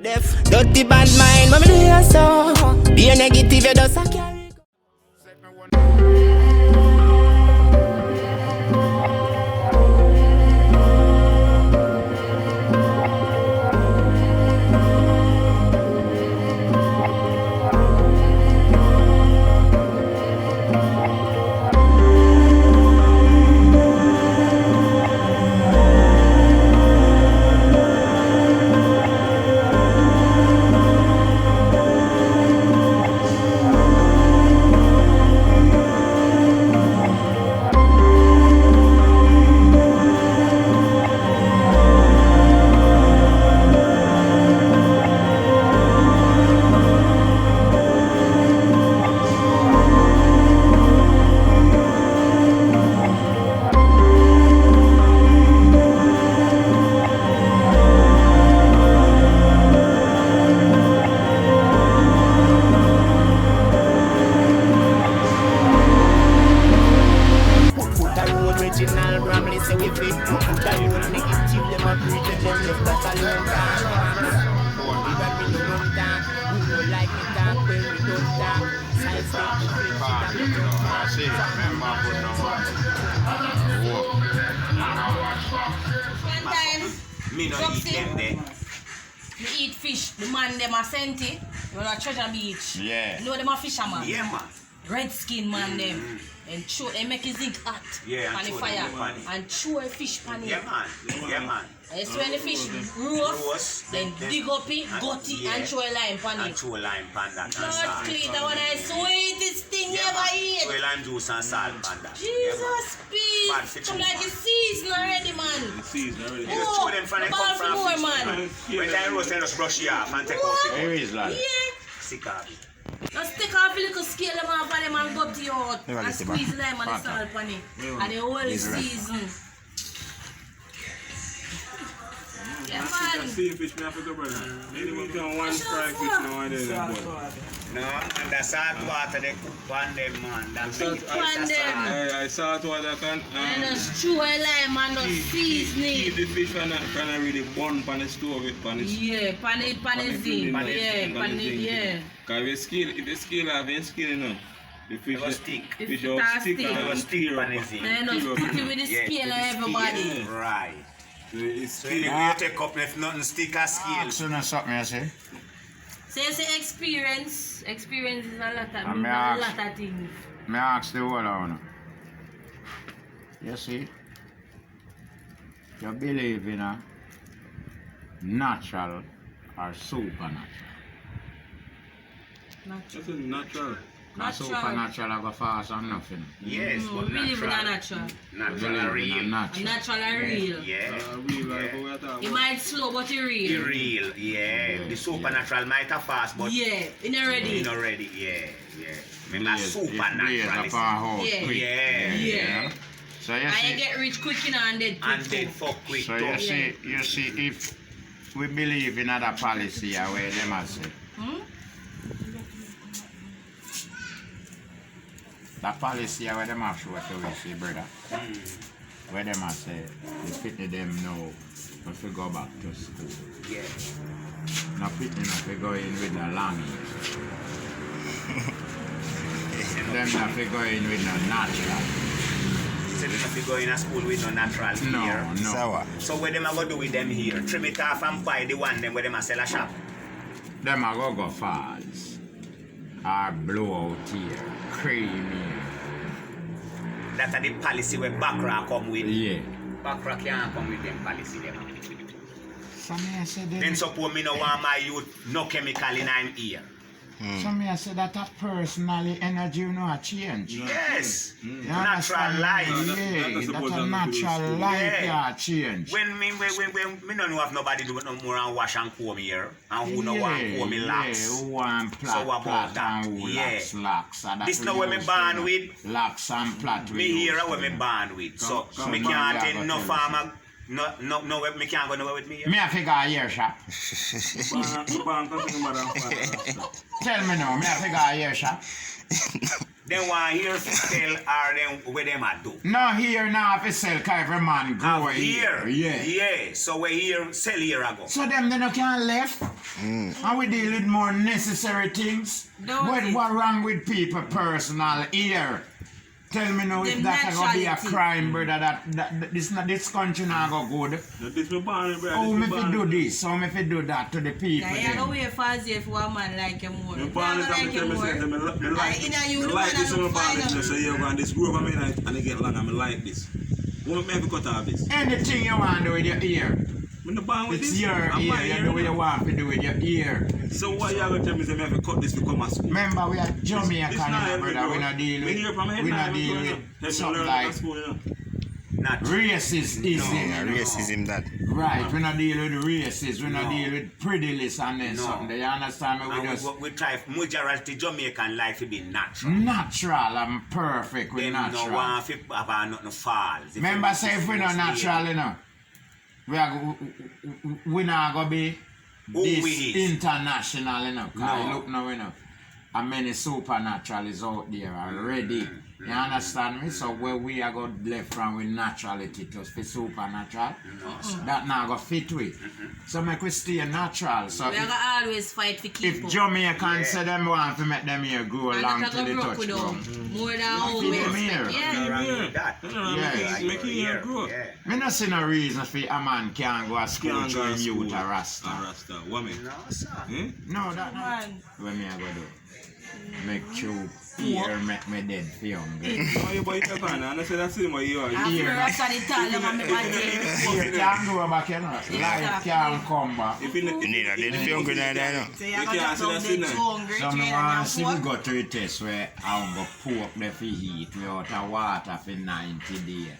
Def, dirty bad mind, mommy do you so. Be a negative, you just a carry. Original Bramley say we fit. That road negative, them a preach and them left that alone. We got me no run down. We no like it down when we don't down. Side step, One time, me no eat them there. me eat fish. The man them a sent it. We're at Treasure Beach. Yeah. You know them a fisherman. Yeah, man. Red skin man them. And chew, they make his zinc hot on the fire and chew a fish pan it. Yeah, man. Yeah, man. And so when the fish roast, then dig up it, gut it, and chew a lime pan it. And chew a lime pan that and Lord, salt. clean that one the sweetest thing you ever eat. Chew a lime juice and salt pan that. Jesus, peace. Come like it's season already, man. The season already. You just chew them from the ball come for from more, fish. man. When they roast, they just brush you off and take off the Where is lad? Yeah. sick of it. Now stick off a little scale them off and them and go to your out and squeeze lime and the salt on it. And the whole season. Yeah, man. See fish me have to go, brother. Anyway, you can one fry fish now and then. No, and the salt water they cook on them, man. That's Cook on them. I salt water can And just chew a lime and just keep seasoning. the fish can really burn pan the stove with pan the Yeah, pan it zinc. Yeah, pan it, yeah. Because if you scale have any skill, you know, the fish will stick. Fish will stick They will stick pan the zinc. Then just put it with the scale and everybody. Right. It's So you take up if nothing stick a scale. So that's something I say. So you say experience. Experience is a lot of, And means me a ask- lot of things. Me ask the whole one. You see, you believe in a natural or supernatural. That's a natural. Cause supernatural I go fast and nothing. Yes, but We live in a natural. natural. Natural and Believe in a real. natural. Natural and real. Yeah. Real life, what we are talking It about. might slow, but it The real. real, yeah. The supernatural might have fast, but Yeah, it already. you know ready, yeah, yeah. Remember Blaze supernatural. upon how Yeah. quick. Yeah. Yeah. So you And you see, get rich quick, you know, and dead quick. And then too. fuck quick so too. you see, if we believe in other policy where them a say, Hmm? the policy where them a show to we see, brother. Where them a say, the pitney them know if we go back to school. Yeah. No pitney if we go in with no long ear. Them not we go in with no natural. So then if you go in a school with no natural No, here. no. So what them a go do with them here? Trim it off and buy the one them where them a sell a shop. Them a go falls. Or blow out here. Creamy. That's the policy where Bakra come with. Yeah. Bakra can't come with them policy them. So me I say Then suppose me no want my youth no chemical in I'm ear. So me I say that a personally energy you know a change. Yes. You Natural understand? life. Yeah, That's that supposed a to be natural school. life Yeah. yeah change. When me no know have nobody do no more and wash and comb here. And who no want comb me locks. Yeah, who want So plat, what about plat that? and who Yeah. locks. And that This we now where me used born to, with. Locks and plat we Me here used where to. me born with. So Come me on, can't yeah, take go no tell farmer. No, me can't go nowhere with me here. Me a figure a year shop. Tell me now, me a figure a year shop. Then one here to tell or them where them a do. No here now if you sell cause every man grow Have here. Yeah. Yeah. So we here sell here ago. So them they no can left. And we deal with more necessary things. What wrong with people personal here? Tell me now if that's gonna be a crime, brother. That this country not go good. This me born, brother. How me fi do this? How me fi do that to the people? Yeah, you go wait for if one man like you more. Me born is like you more. Me like this one born so you go on this group and I get long and me like this. What me have to cut off this? Anything you want to do with your ear. Me no born with It's this. your ear. You do what you want to do with your ear. So why you gonna tell me say me have to cut this to come at school? Remember, we are Jamaican, brother. We not deal with something like racism. Racism that. Right, we not deal with racism. We not deal with prejudice and then something. Do you understand me? We try majority Jamaican life to be natural. Natural and perfect. We Them natural. no want to have nothing false. Remember, say if we not natural, you know, we not gonna be this international, you know. Cause look now, you know, and many supernaturals out there already. You understand me? So where we are going left from with naturality to for supernatural, that now go fit with. So make we stay natural. So we are gonna always fight for keep if Jamaican say them want to make them here grow along to the touch ground. More than how we expect. Make it grow. Me not see no reason for a man can't go to school to him youth a Rasta. Rasta, woman. No, sir. No, that not. What me I go do? Make you ear make me dead for you. Oh, you boy, you can. And I said that's him or you are. After Rasta the talent of my body. Ear can't go back, you know. Life can't come back. If you need a dead for you, good idea. So you got to come dead hungry. So I want to see we go to a test where I go pork there for heat without a water for 90 days.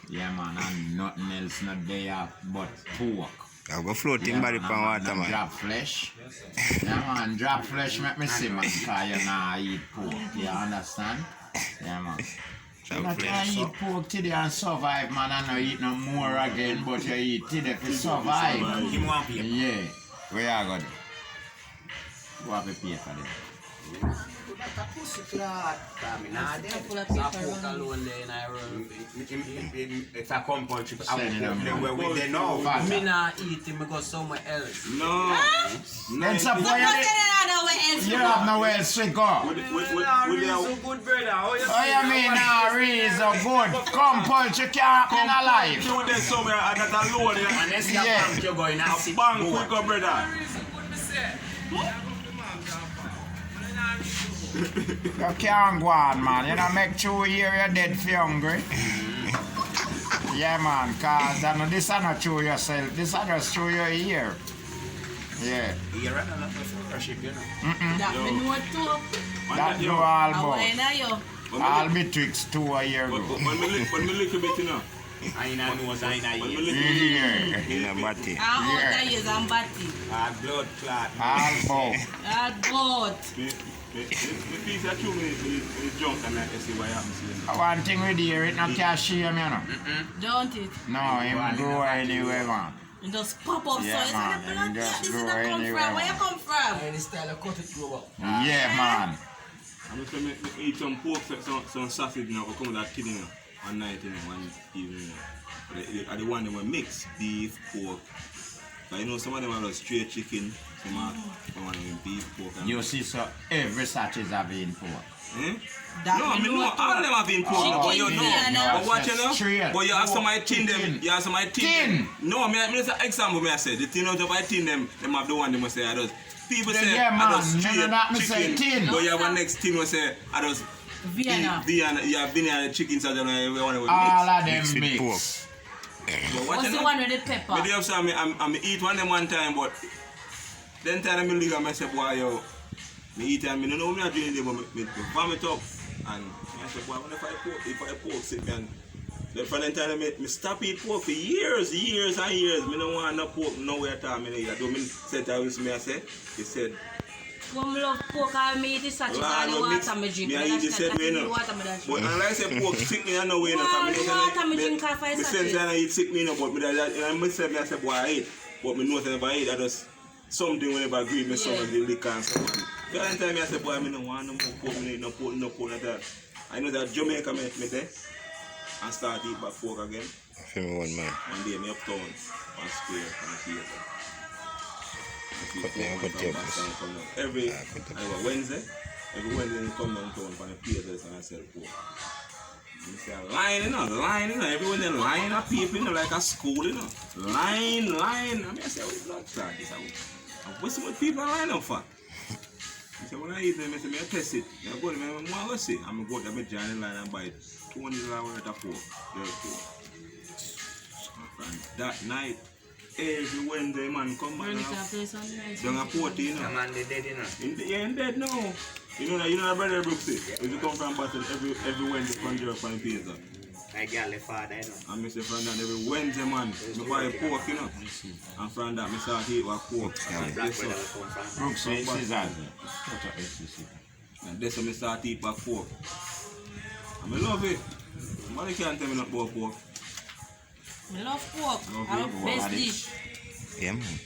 Yeah, man, and nothing else not there but pork. I'll go floating body pan water, man. Drop flesh. Yeah, man, drop flesh make me see, man, because you not eat pork. You understand? Yeah, man. You not try eat pork today and survive, man, and not eat no more again, but you eat today to survive. Yeah. Where you go there? Go have a pay for them. It's a compulsory. Where we they know. Me not eat him, I go somewhere else. No. Then suppose you have nowhere else to go. So good, brother. Oh, you mean now reason good? Compulsory can't in a life. You there somewhere and that alone. Unless you bank, you're going to sit. Bang, quick up, brother. You can't go on, man. You know, make 2 years you're dead for hungry. Yeah, man, because this is not true yourself. This is just true your ear. Yeah. You're running up with worship, you know. That me know too. That you all Why about. not you? I'll be twixt 2 a year ago. When me lick a bit, you know. I know, I know. Yeah. In a body. I'm out of years, I'm batty. Blood clot. All about. All both. The piece of true is junk and I see what happens here. One thing with you, it not cash shame, you know. Don't it? No, him grow anyway, man. It just pop up, Yeah, so man, it's like, blood, just this is grow not come anywhere, from. Where you man. come from? Any style of cut it grow up. Yeah, man. I'm just going to eat some pork, some sausage, you know, come with that kid, you know, one night, you know, one evening, you know. The one that were mixed, beef, pork. But you know, some of them are straight chicken, some of them beef, pork. You see, so every sausage have been pork. Eh? That No, I me mean, know no, all of them have been pork, but you know. But watch, you know, but you have somebody tin them, you have somebody tin them. No, I mean, that's an example, I said. The tin out of I tin them have the one, they must say, I just. People say, yeah, man, I just straight chicken, but you have one next tin, will say, I just. Vienna. Yeah, Vienna chicken, so I don't know, all of them Mixed with mix. What's the one with the pepper? But you have some, I'm eat one them one time, but then time I leave, I say, boy, yo, me eat and me don't know me not doing it, but me vomit up. And I say, boy, if I pork sit me and then from the time me stop eat pork for years and years. Me don't want no pork nowhere at all. I don't mean say that with me, I say, he said, Come love pork, I eat the sachet all the water me drink. I eat the same way, no. But unless I say pork sick me, I know way, no. Water me drink half a Me sense I eat sick me, no, but I say, boy, I eat. But me know that if I eat, I just something whenever I agree with some of the liquor and so on. The time I say, boy, I don't want no more pork, me no pork like that. I know that Jamaica me there and start eat back pork again. For me, one man. One day, me uptown, one square, and a theater. Every Wednesday you come downtown for the theaters and I sell pork. You say line, everyone then line of people, like a school, Line. I mean, I say, what blood clot this? What's what people line up for? I say, when I eat them, I say, I test it. I go to my mom, see. I'm going to go to the giant line and buy $20 worth of pork. And that night, every Wednesday, man, come back now. Don't have pork, you know. The man, they dead, you know. Yeah, in bed now. You know brother Brooks, if you come from Boston every Wednesday from Europe and pizza. I got the father, you know. And I say from that every Wednesday, man, I buy pork, you know. And from that, I start to eat with pork. Brooks, and that's when I start to eat with pork. And I love it. Nobody can't tell me not about pork. I love pork. I love best dish. Yeah, man.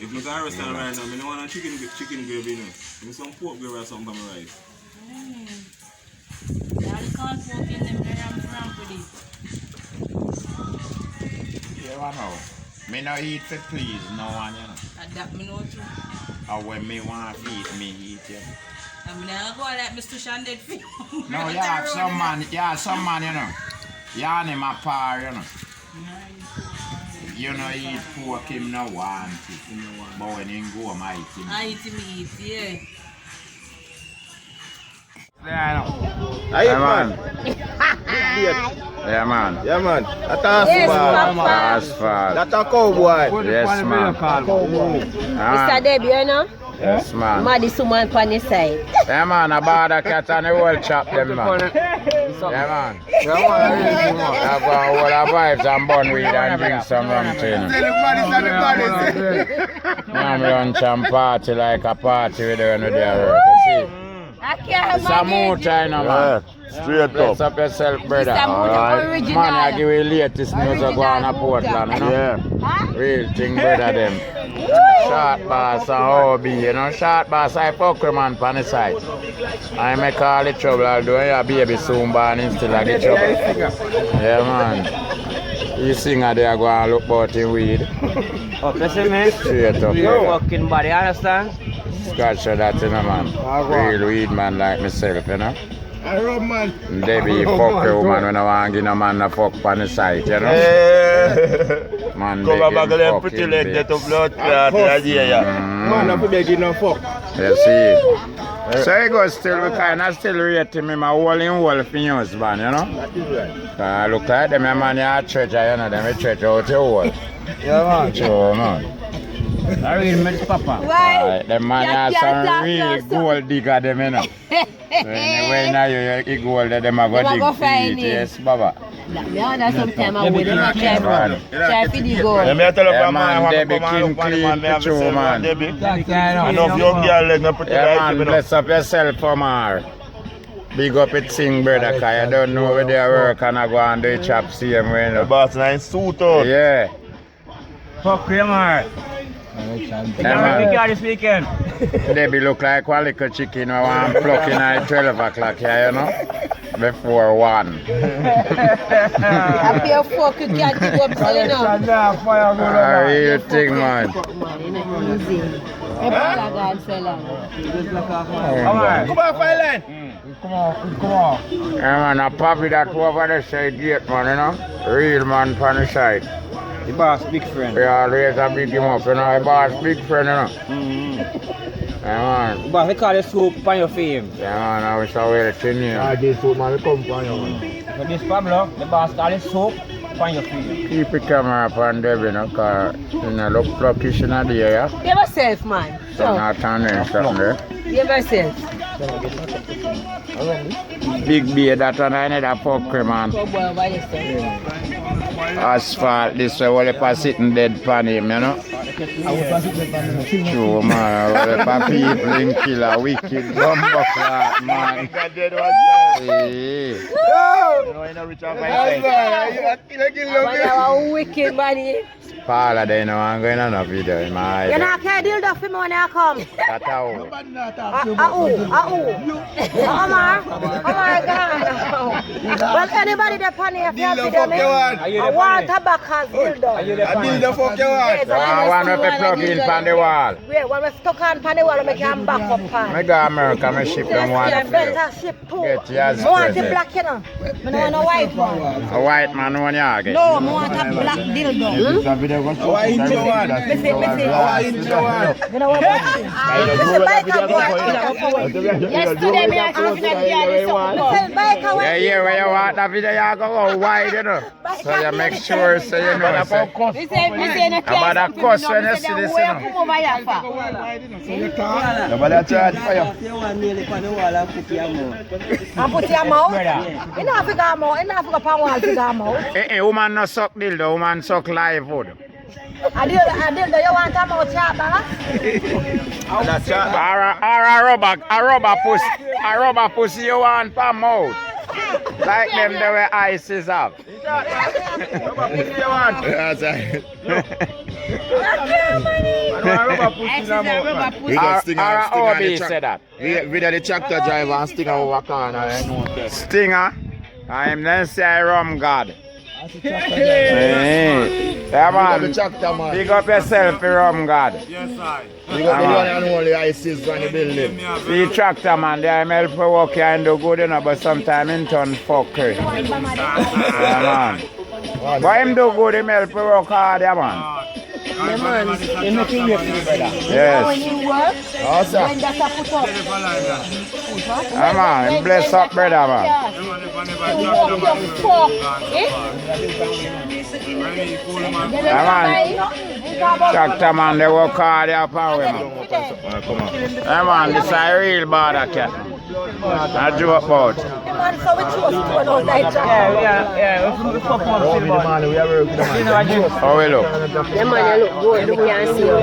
If I go to a restaurant right now, I don't want a chicken gravy, you know. Give me some pork gravy or something for my rice. Yeah, you can't pork in them ramp with it. Yeah, I know. Me no eat for please no one, you know. That me know too. Or when me want to eat, me eat, yeah. I mean, I go like Mr. Shanded film. No, some man, you know. Yeah, him a par, you know. You know eat pork, him no want it. But when him go, I eat him. I eat him, yeah. Yeah, man. Yeah, man. Yeah, man. That's far. That's a cowboy. Yes, man. Mr. Debbie, you know? Yes, man. Madison man on the side. Yeah, man. A border cat and the whole chop them, man. Yeah, man. I've got all the vibes and bun weed and drink some rum tin. I'm lunch and party like a party with them when they work. You see? It's a mood time, man. Straight up. Bless up yourself, brother. Alright. Man, I give you latest news of going to Portland, you know? Yeah. Real thing, brother, them. Short boss and hobby, you know? Short boss, I fuck with man on the side. I make all the trouble I'll do. Your baby soon born and still I get trouble. Yeah, man. You singer there go and look about in weed. Oh, listen, man. Straight up. Your fucking body, understand? Scratch that, you know, man. Real weed man like myself, you know? I rub, man. And they be fuck the woman when I want to give no man a fuck on the side, you know? Man, Come back and them pretty leg get up blood clot idea, yeah. Man, I'm begging no fuck. You see? So he goes still, we kind of still rate him a hole in hole for your husband, you know? That is right. Look like them, man, you treasure, you know, them treasure out your hole. Yeah, man. So, man. I read Miss Papa. Right, them man have some real gold digger, them, you know? So anyway, now you gold, them are going to dig feet, yes, Baba. Yeah, sometimes I would not try for the gold. Let me tell you, Yeah, man, man, Debbie King clean picture, man. I know young girl like no pretty Yeah, like man, bless up yourself, Omar. Big up it sing, brother, because you don't know where they work and I go and do chop same way, you know? boss nice suit out. Yeah. Fuck Kramer. Yeah, man. This weekend. Debbie look like one little chicken who want plucking at 12 o'clock here, you know? Before 1. I feel fuck you can't keep up, so you know. Real thing, man. Easy. God fella. Come on, Fireline. Come on. Yeah, man, a puppy that over the side gate, man, you know? Real man from the side. The boss, big friend. We always a big him up, you know? The boss, big friend, you know? Yeah, man. Boss, they call the soup on your fame. Yeah, man, I wish I were to you. This soup, man, come for you, man. So this Pablo, the boss call the soup on your fame. Keep the camera up on Debbie, you know, because you know, look pluckish in the air, yeah? Give yourself, man. So not turning something there. Give yourself. Big beard that one I need a fuck man. Go boy over yourself. Asphalt, this way all the sitting dead pan him, you know? True man, all the people in killer, wicked, bumbo clock, man. Hey. You know, you know, Richard, I want a wicked body. Paula, they know I'm going on a video in my You eye. not care deal for me when I come. That's how. Omar gone. Well, anybody that pan here, if you have video me, I want tobacco dildo. I build the fuck you want. So I want to plug in on the wall. Wait, when we stuck on the wall, I can back up pan. I go America, I ship them one. Better ship too. Get yours I want the present. black, you know. I don't want a white one. A white man when you get. No, I want a black dildo. Why you want? Why you want? You know what Yesterday, me I can't Yeah, yeah, where you want that video, you go go wide, you know. So you make sure, so you know. So. About that cost when you see this, you know. Nobody charge for you. I put your mouth. In Africa, mouth. In Africa, power Africa, mouth. Eh, woman no suck dildo, woman suck live food. I did. You want a mouth chopper? A rubber pussy you want for mouth. Like them the way ices have. Said that. We the tractor driver and Stinger over corner. Stinger, I am then say rum god. Hey, yeah, man. Big up yourself, rum god. Yes, I. Big up the one and only ISIS on the building. The tractor man, they help for work here and do good, you know, but sometimes in turn fucker. Yeah, man. But him do good, him help for work hard, yeah, man. Yeah, man. You're making me feel better. Yes. When you work, Awesome. when that's a put up. Yeah, man. Him bless up, brother, man. You walk your fuck. Yeah, man. Tractor man, they work hard, yeah, power, man. Yeah, man, this is a real bad cat. I joke about. Man, so we chose to go down that tractor. Yeah. We fuck on silver. How we look? Yeah, man, you look good. Look, can't see you.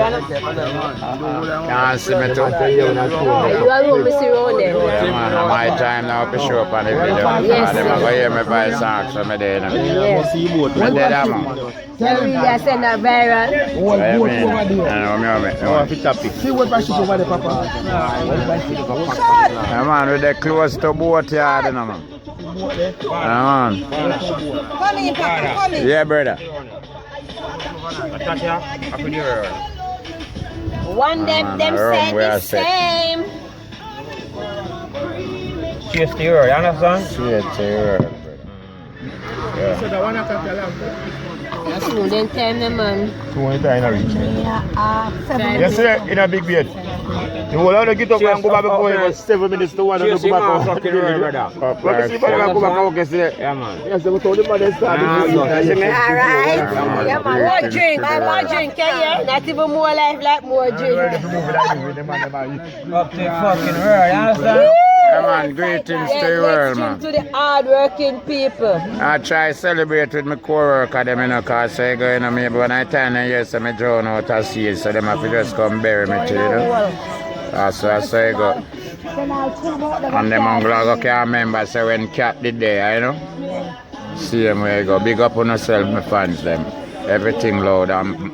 Can't see me too. You are room, Mr. Ronald. Yeah, man, my time now to show up on the video. Yes, They go hear me by songs, so me there. Yes. Me there, man. Tell me that send that viral. What do you mean? I know, See what I should over the papa. yeah, man, with the close to boat yard, you know, man. Yeah, man. Come in, Papa, come in. Yeah, brother. One them said the same. Cheers to you, you understand? Cheers to you, brother. That's true, then tell me, man. Yes, sir, in a big bed. You will have to get up and go back before you 7 minutes to one and go back home. Let me see if I can go back home. Yeah, man. Yes, we told him about this time. Alright. Yeah, man. More drink. Buy more drink, yeah? Not even more life, like more drink. Up to the fucking world, you understand? Yeah, man, greetings to the world, man. To the hard-working people. I try to celebrate with my co-worker, them, you know, because I go, you know, maybe when I turn a year, so I drown out of sea, so them have to just come bury me too, you know. That's I go. And them I'm glad I can remember, so when Cat did there, you know. See them where I go. Big up on yourself, my fans, them. Everything loud and